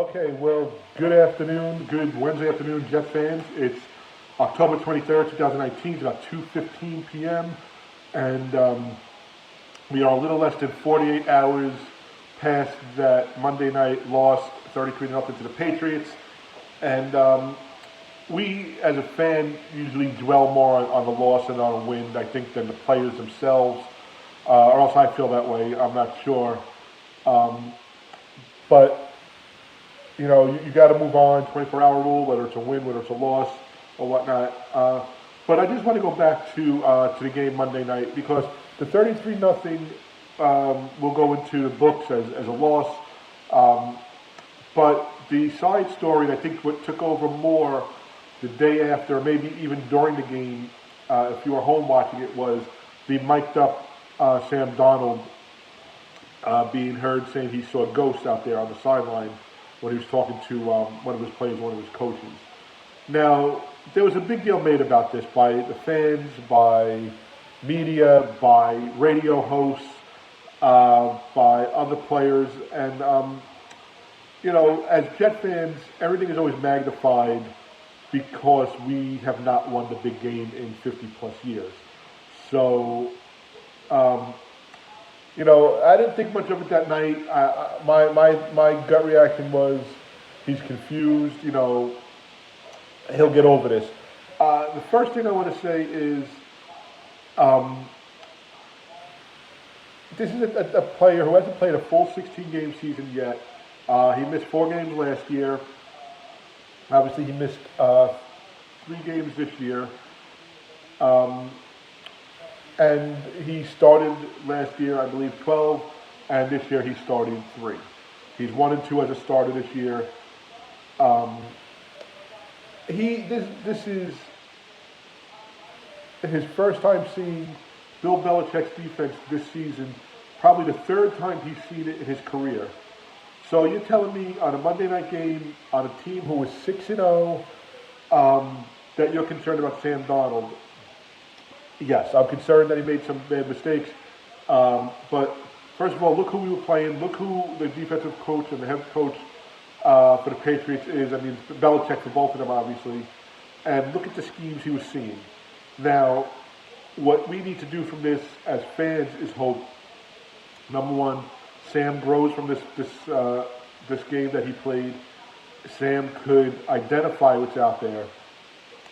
Okay, well, good afternoon, good Wednesday afternoon, Jet fans. It's October 23rd, 2019. It's about 2:15 p.m. And we are a little less than 48 hours past that Monday night loss, 33-0 to the Patriots. And we, as a fan, usually dwell more on the loss and on a win, I think, than the players themselves. Or else I feel that way. I'm not sure. But you know, you got to move on, 24-hour rule, whether it's a win, whether it's a loss, or whatnot. But I just want to go back to the game Monday night because the 33-0 will go into the books as a loss. But the side story, I think what took over more the day after, maybe even during the game, if you were home watching it, was the mic'd up Sam Darnold being heard saying he saw ghosts out there on the sideline when he was talking to one of his players, one of his coaches. Now, there was a big deal made about this by the fans, by media, by radio hosts, by other players, and you know, as Jet fans, everything is always magnified because we have not won the big game in 50 plus years. So, you know, I didn't think much of it that night. My gut reaction was he's confused. You know, he'll get over this. The first thing I want to say is this is a player who hasn't played a full 16-game season yet. He missed 4 games last year. Obviously, he missed 3 games this year. And he started last year, I believe, 12, and this year he started 3. He's 1-2 as a starter this year. This is his first time seeing Bill Belichick's defense this season, probably the 3rd time he's seen it in his career. So you're telling me on a Monday night game on a team who was 6-0 that you're concerned about Sam Darnold? Yes, I'm concerned that he made some bad mistakes. But first of all, look who we were playing. Look who the defensive coach and the head coach for the Patriots is. I mean, Belichick for both of them, obviously. And look at the schemes he was seeing. Now, what we need to do from this as fans is hope. Number one, Sam grows from this game that he played. Sam could identify what's out there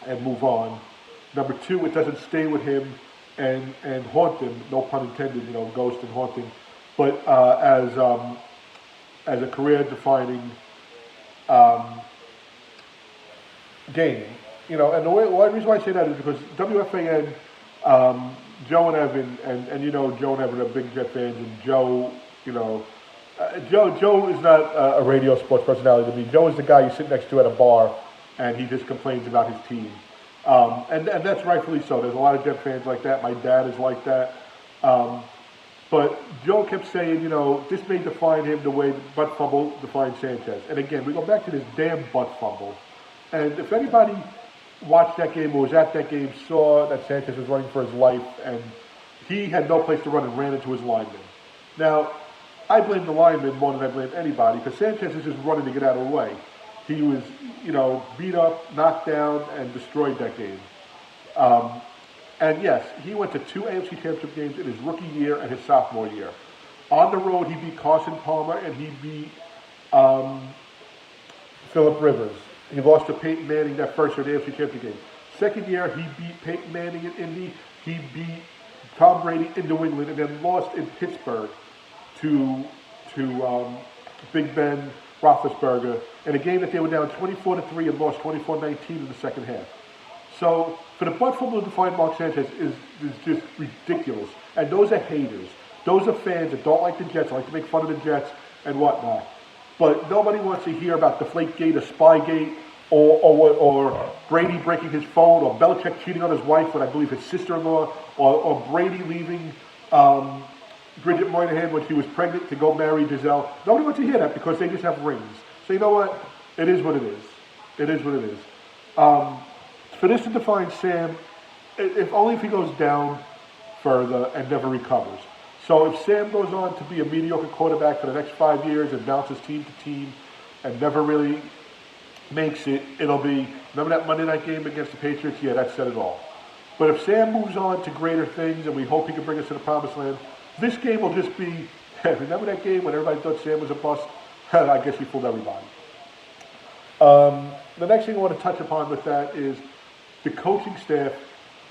and move on. Number 2, it doesn't stay with him and haunt him, no pun intended, you know, ghost and haunting, but as a career-defining game. You know, and the reason why I say that is because WFAN, Joe and Evan, and you know, Joe and Evan are big Jet fans, and Joe, you know, Joe is not a radio sports personality to me. Joe is the guy you sit next to at a bar, and he just complains about his team. And that's rightfully so. There's a lot of Jet fans like that. My dad is like that. But Joe kept saying, you know, this may define him the way butt fumble defined Sanchez. And again, we go back to this damn butt fumble. And if anybody watched that game or was at that game, saw that Sanchez was running for his life and he had no place to run and ran into his lineman. Now, I blame the lineman more than I blame anybody because Sanchez is just running to get out of the way. He was, you know, beat up, knocked down, and destroyed that game. And yes, he went to 2 AFC Championship games in his rookie year and his sophomore year. On the road, he beat Carson Palmer and he beat Phillip Rivers. He lost to Peyton Manning that first year in the AFC Championship game. Second year, he beat Peyton Manning in Indy. He beat Tom Brady in New England and then lost in Pittsburgh to Big Ben Roethlisberger in a game that they were down 24-3 and lost 24-19 in the second half. So for the butt fumble to define Mark Sanchez is just ridiculous. And those are haters. Those are fans that don't like the Jets, like to make fun of the Jets and whatnot. But nobody wants to hear about Deflategate or Spygate or Brady breaking his phone or Belichick cheating on his wife with, I believe, his sister-in-law or Brady leaving Bridget Moynihan when she was pregnant to go marry Giselle. Nobody wants to hear that because they just have rings. So you know what? It is what it is. It is what it is. For this to define Sam, if only if he goes down further and never recovers. So if Sam goes on to be a mediocre quarterback for the next 5 years and bounces team to team, and never really makes it, it'll be, remember that Monday night game against the Patriots? Yeah, that said it all. But if Sam moves on to greater things, and we hope he can bring us to the promised land, this game will just be, remember that game when everybody thought Sam was a bust? I guess he fooled everybody. The next thing I want to touch upon with that is the coaching staff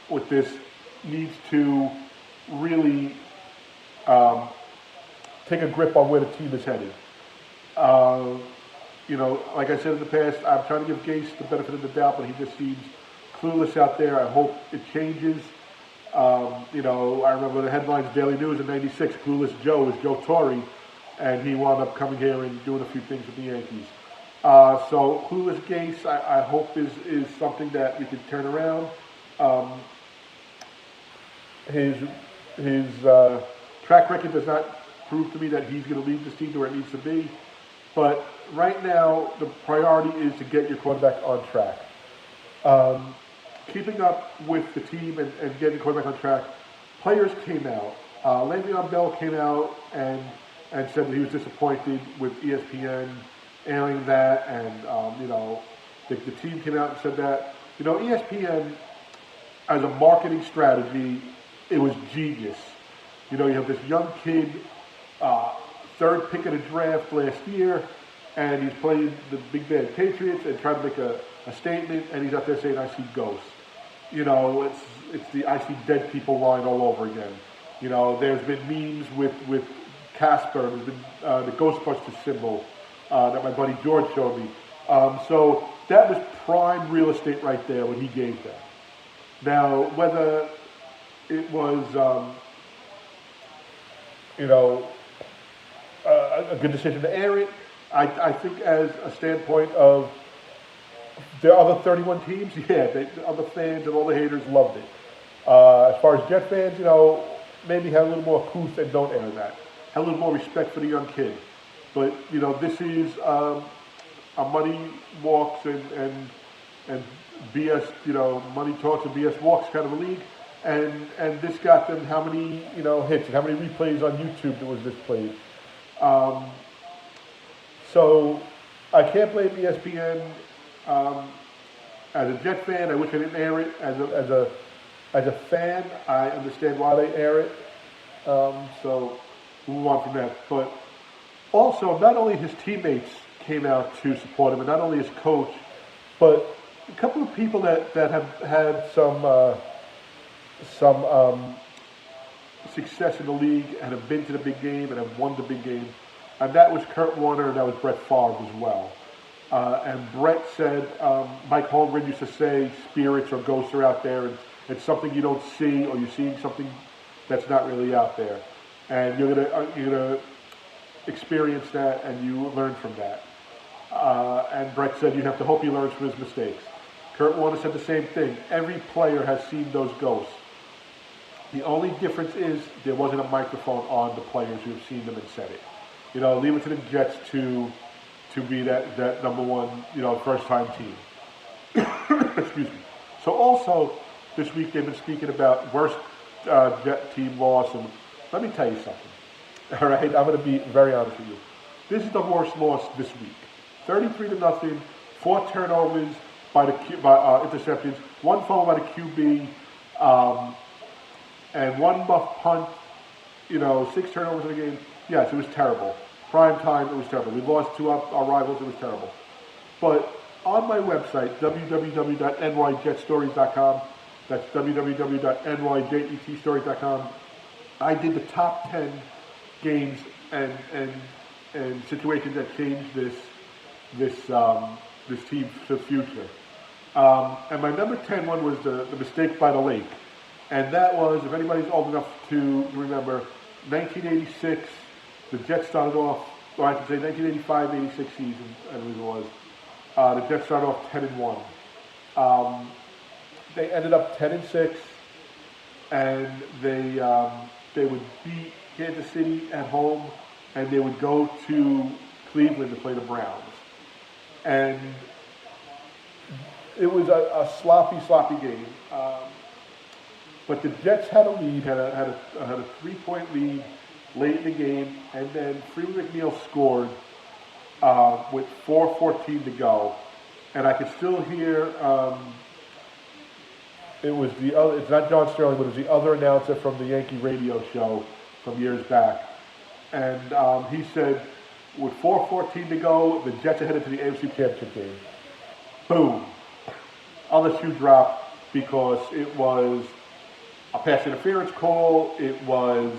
with this needs to really take a grip on where the team is headed. Like I said in the past, I'm trying to give Gase the benefit of the doubt, but he just seems clueless out there. I hope it changes. I remember the headlines, Daily News in '96, Clueless Joe was Joe Torre, and he wound up coming here and doing a few things with the Yankees. So Clueless Gase, I hope is something that we can turn around. His track record does not prove to me that he's going to lead this team to where it needs to be. But right now, the priority is to get your quarterback on track. Keeping up with the team and getting the quarterback on track, players came out. Le'Veon Bell came out and said that he was disappointed with ESPN airing that, and the team came out and said that. ESPN, as a marketing strategy, it was genius. You have this young kid, third pick of the draft last year, and he's playing the big bad Patriots and trying to make a statement, and he's out there saying, "I see ghosts." It's the "I see dead people" line all over again. There's been memes with Casper, there's been the Ghostbusters symbol that my buddy George showed me. So that was prime real estate right there when he gave that. Now, whether it was, a good decision to air it, I think as a standpoint of the other 31 teams, the other fans and all the haters loved it. As far as Jet fans, maybe have a little more couth and don't air that. Have a little more respect for the young kid. But, this is a money walks and BS, money talks and BS walks kind of a league. And this got them how many, hits and how many replays on YouTube that was displayed. So I can't blame ESPN. As a Jet fan, I wish I didn't air it. As a fan, I understand why they air it. So we'll move on from that. But also, not only his teammates came out to support him, and not only his coach, but a couple of people that have had some success in the league and have been to the big game and have won the big game. And that was Kurt Warner and that was Brett Favre as well. And Brett said, Mike Holmgren used to say spirits or ghosts are out there, and it's something you don't see, or you're seeing something that's not really out there. And you're gonna experience that and you learn from that. And Brett said you have to hope he learns from his mistakes. Kurt Warner said the same thing. Every player has seen those ghosts. The only difference is there wasn't a microphone on the players who have seen them and said it. Leave it to the Jets to be that number one, first time team. Excuse me. So also this week they've been speaking about worst Jet team loss, and let me tell you something. All right, I'm going to be very honest with you. This is the worst loss this week. 33-0, 4 turnovers by interceptions, 1 fumble by the QB, and 1 muff punt. 6 turnovers in the game. Yes, it was terrible. Prime time, it was terrible. We lost to our rivals, it was terrible. But on my website, www.nyjetstories.com, that's www.nyjetstories.com, I did the top 10 games and situations that changed this team's future. And my number 10 one was the mistake by the lake. And that was, if anybody's old enough to remember, 1986, the Jets started off, or I should say 1985-86 season, I believe it was. The Jets started off 10-1. They ended up 10-6, and they would beat Kansas City at home, and they would go to Cleveland to play the Browns. And it was a sloppy game. But the Jets had a lead, had a 3-point lead late in the game, and then Freeman McNeil scored with 4:14 to go, and I could still hear. It was the other. It's not John Sterling, but it was the other announcer from the Yankee radio show from years back, and he said, with 4:14 to go, the Jets are headed to the AFC Championship game. Boom! Other shoe dropped because it was a pass interference call. It was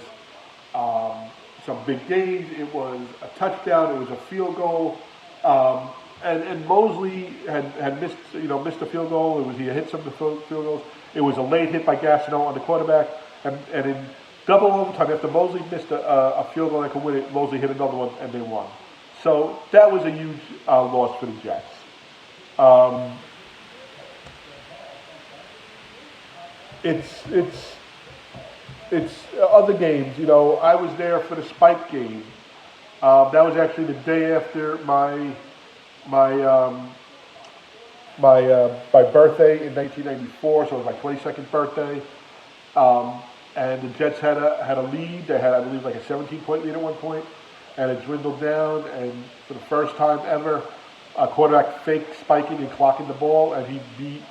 some big gains. It was a touchdown. It was a field goal. And Mosley had missed a field goal. He had hit some of the field goals. It was a late hit by Gastineau on the quarterback. And in double overtime, after Mosley missed a field goal that could win it, Mosley hit another one and they won. So that was a huge loss for the Jets. It's other games. I was there for the Spike game. That was actually the day after my birthday in 1994, so it was my 22nd birthday. And the Jets had a lead. They had, I believe, like a 17-point lead at one point, and it dwindled down. And for the first time ever, a quarterback faked spiking and clocking the ball, and he beat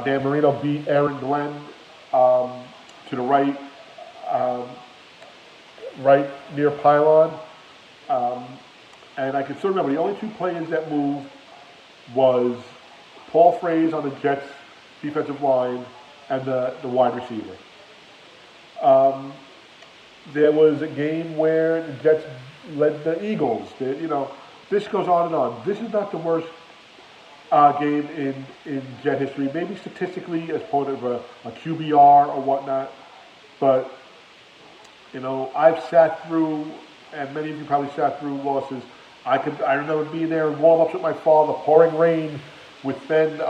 Dan Marino beat Aaron Glenn to the right, right near pylon. And I can still remember the only two players that moved was Paul Fraze on the Jets defensive line and the wide receiver. There was a game where the Jets led the Eagles. This goes on and on. This is not the worst game in Jet history. Maybe statistically as part of a QBR or whatnot. But, I've sat through, and many of you probably sat through losses. I remember being there in warm-ups with my father, pouring rain with then,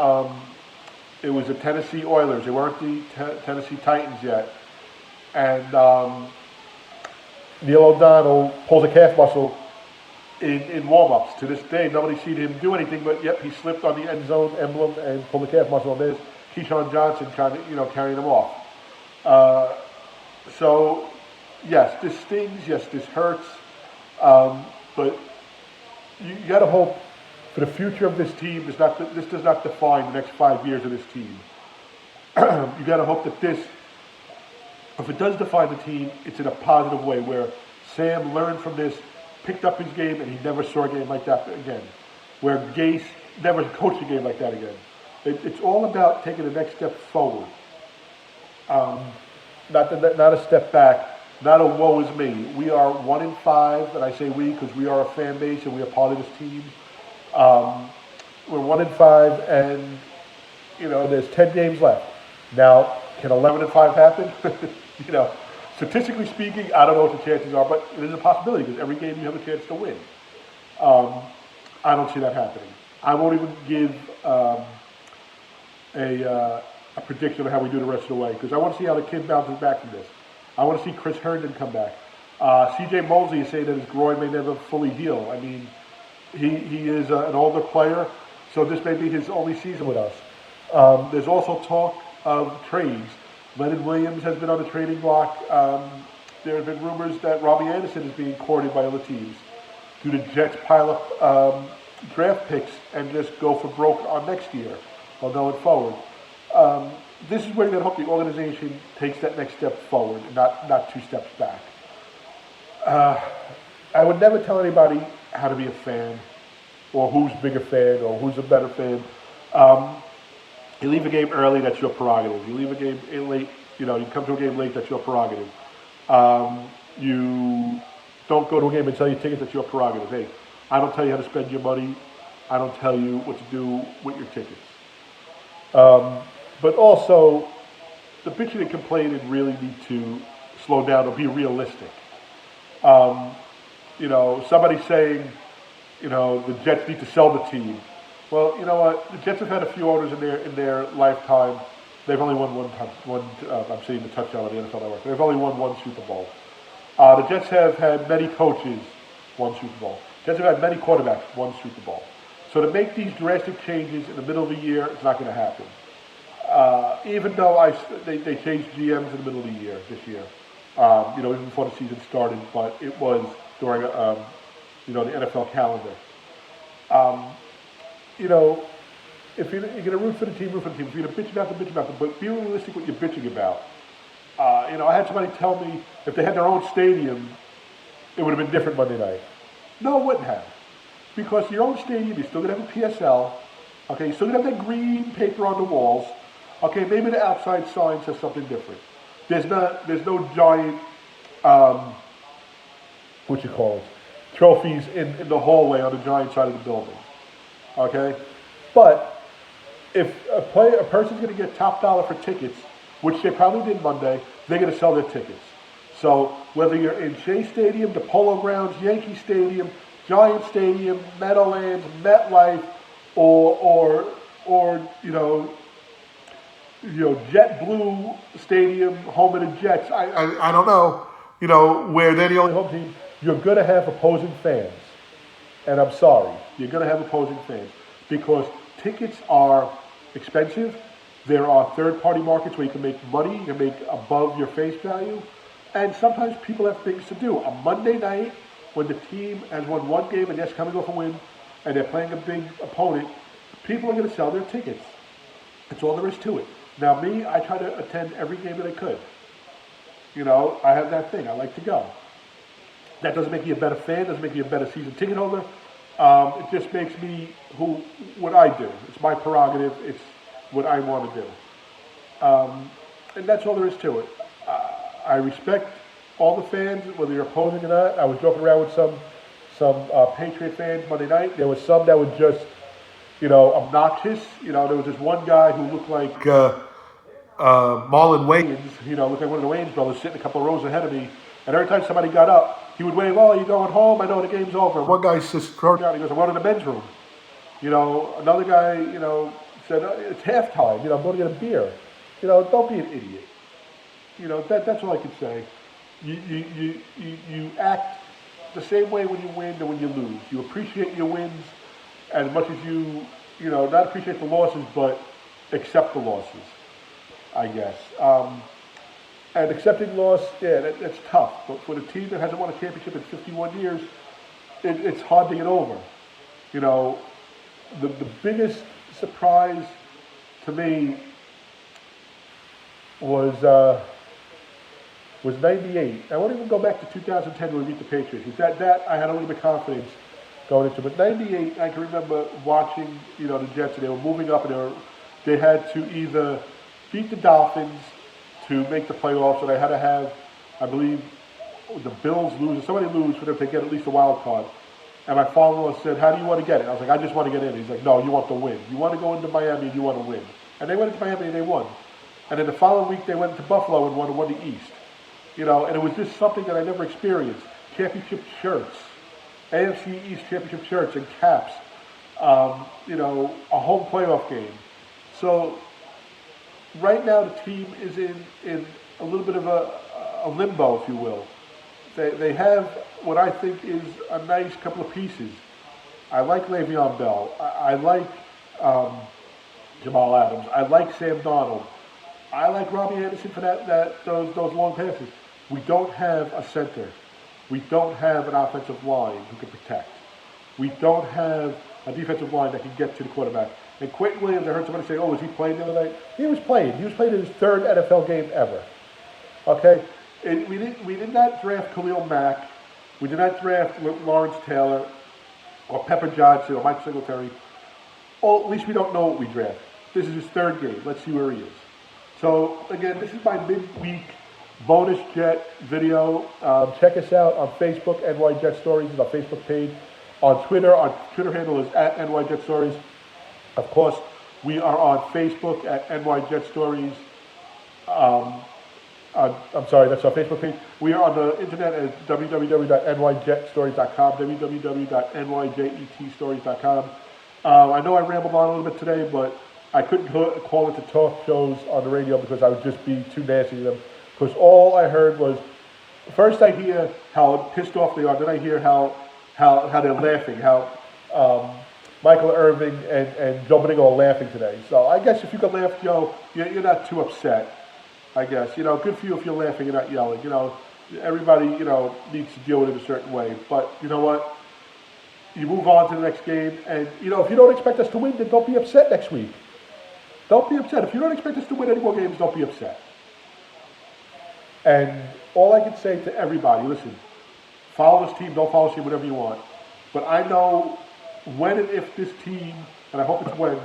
it was the Tennessee Oilers. They weren't the Tennessee Titans yet. And Neil O'Donnell pulls a calf muscle in warm-ups. To this day, nobody's seen him do anything, but yep, he slipped on the end zone emblem and pulled a calf muscle. And there's Keyshawn Johnson carrying him off. So, yes, this stings. Yes, this hurts. But you got to hope for the future of this team. This does not define the next 5 years of this team. You got to hope that this, if it does define the team, it's in a positive way where Sam learned from this, picked up his game, and he never saw a game like that again. Where Gase never coached a game like that again. It's all about taking the next step forward. Not a step back. Not a woe is me. We are 1-5, and I say we because we are a fan base and we are part of this team. We're 1-5, and there's 10 games left. Now, can 11-5 happen? Statistically speaking, I don't know what the chances are, but it is a possibility because every game you have a chance to win. I don't see that happening. I won't even give a prediction of how we do the rest of the way because I want to see how the kid bounces back from this. I want to see Chris Herndon come back. C.J. Mosley is saying that his groin may never fully heal. I mean, he is an older player, so this may be his only season with us. There's also talk of trades. Leonard Williams has been on the trading block. There have been rumors that Robbie Anderson is being courted by other teams. Do the Jets pile up draft picks and just go for broke on next year or going forward? This is where you're going to hope the organization takes that next step forward and not 2 steps back. I would never tell anybody how to be a fan or who's a bigger fan or who's a better fan. You leave a game early, that's your prerogative. You leave a game late, you come to a game late, that's your prerogative. You don't go to a game and sell your tickets, that's your prerogative. Hey, I don't tell you how to spend your money. I don't tell you what to do with your tickets. But also, the bitching and complaining really need to slow down or be realistic. Somebody saying, the Jets need to sell the team. Well, you know what? The Jets have had a few owners in their lifetime. They've only won I'm seeing the touchdown on the NFL Network. They've only won one Super Bowl. The Jets have had many coaches won Super Bowl. The Jets have had many quarterbacks won Super Bowl. So to make these drastic changes in the middle of the year, it's not going to happen. Even though they changed GMs in the middle of the year this year, even before the season started, but it was during the NFL calendar. you know, if you're going to root for the team, root for the team. If you're going to bitch about them, bitch about them. But be realistic what you're bitching about. I had somebody tell me if they had their own stadium, it would have been different Monday night. No, it wouldn't have. Because your own stadium, you're still going to have a PSL. Okay, you're still going to have that green paper on the walls. Okay, maybe the outside sign says something different. There's no giant, trophies in the hallway on the giant side of the building. Okay? But if a person's going to get top dollar for tickets, which they probably did Monday, they're going to sell their tickets. So whether you're in Shea Stadium, the Polo Grounds, Yankee Stadium, Giant Stadium, Meadowlands, MetLife, or JetBlue Stadium, home of the Jets. I don't know, where they're the only home team. You're going to have opposing fans. And I'm sorry, you're going to have opposing fans because tickets are expensive. There are third-party markets where you can make money, you can make above your face value. And sometimes people have things to do. On Monday night, when the team has won one game and they're coming off a win, and they're playing a big opponent, people are going to sell their tickets. That's all there is to it. Now, me, I try to attend every game that I could. I have that thing. I like to go. That doesn't make me a better fan. Doesn't make me a better season ticket holder. It just makes me what I do. It's my prerogative. It's what I want to do. And that's all there is to it. I respect all the fans, whether you're opposing or not. I was joking around with some Patriot fans Monday night. There was some that were just, obnoxious. There was this one guy who looked like Marlon Wayans, looked like one of the Wayans brothers sitting a couple of rows ahead of me. And every time somebody got up, he would wave, "Oh, you going home? I know the game's over." One guy just thrown out. He goes, "I'm going to the men's room." Another guy, said, "It's halftime. I'm going to get a beer." Don't be an idiot. That's all I can say. You act the same way when you win and when you lose. You appreciate your wins as much as you not appreciate the losses, but accept the losses, I guess. And accepting loss, that's tough. But for the team that hasn't won a championship in 51 years, it's hard to get over. The biggest surprise to me was 98. I won't even go back to 2010 when we beat the Patriots. That I had a little bit of confidence going into. But 98, I can remember watching, the Jets, and they were moving up, and they had to either beat the Dolphins to make the playoffs, or they had to have, I believe, the Bills lose, or somebody lose for them to get at least a wild card. And my father-in-law said, "How do you want to get it?" I was like, "I just want to get in." He's like, "No, you want to win. You want to go into Miami and you want to win." And they went into Miami and they won. And then the following week they went to Buffalo and won the East. And it was just something that I never experienced. Championship shirts, AFC East championship shirts and caps, a home playoff game. So right now the team is in a little bit of a limbo, if you will. They have what I think is a nice couple of pieces. I like Le'Veon Bell. I like Jamal Adams. I like Sam Darnold. I like Robbie Anderson for those long passes. We don't have a center. We don't have an offensive line who can protect. We don't have a defensive line that can get to the quarterback. And Quentin Williams, I heard somebody say, "Oh, was he playing the other night?" He was playing. He was playing in his third NFL game ever. Okay? And we did not draft Khalil Mack. We did not draft Lawrence Taylor or Pepper Johnson or Mike Singletary. Or at least we don't know what we draft. This is his third game. Let's see where he is. So, again, this is my midweek bonus Jet video. Check us out on Facebook. NY Jet Stories is our Facebook page. On Twitter, our Twitter handle is at NY Jet Stories. Of course, we are on Facebook at NY Jet Stories. I'm sorry, that's our Facebook page. We are on the internet at www.nyjetstories.com, www.nyjetstories.com. I know I rambled on a little bit today, but I couldn't call it to talk shows on the radio because I would just be too nasty to them. Because all I heard was, first I hear how pissed off they are, then I hear how they're laughing, how Michael Irvin and Joe Benigno are laughing today. So I guess if you could laugh, Joe, you're not too upset. I guess, good for you if you're laughing and not yelling. Everybody, needs to deal with it a certain way. But you know what? you move on to the next game. And, you know, if you don't expect us to win, then don't be upset next week. Don't be upset. If you don't expect us to win any more games, don't be upset. And all I can say to everybody, listen, follow this team, don't follow this team, whatever you want. But I know when and if this team, and I hope it's when,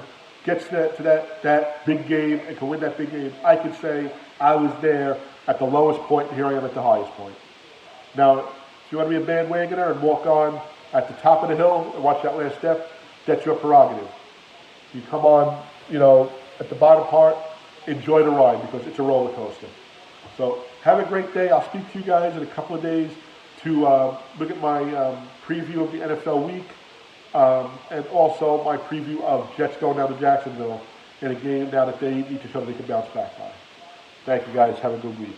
gets to that big game and can win that big game, I can say I was there at the lowest point and here I am at the highest point. Now, if you want to be a bandwagoner and walk on at the top of the hill and watch that last step, that's your prerogative. You come on, you know, at the bottom part, enjoy the ride because it's a roller coaster. So have a great day. I'll speak to you guys in a couple of days to look at my preview of the NFL week and also my preview of Jets going down to Jacksonville in a game now that they need to show they can bounce back by. Thank you guys. Have a good week.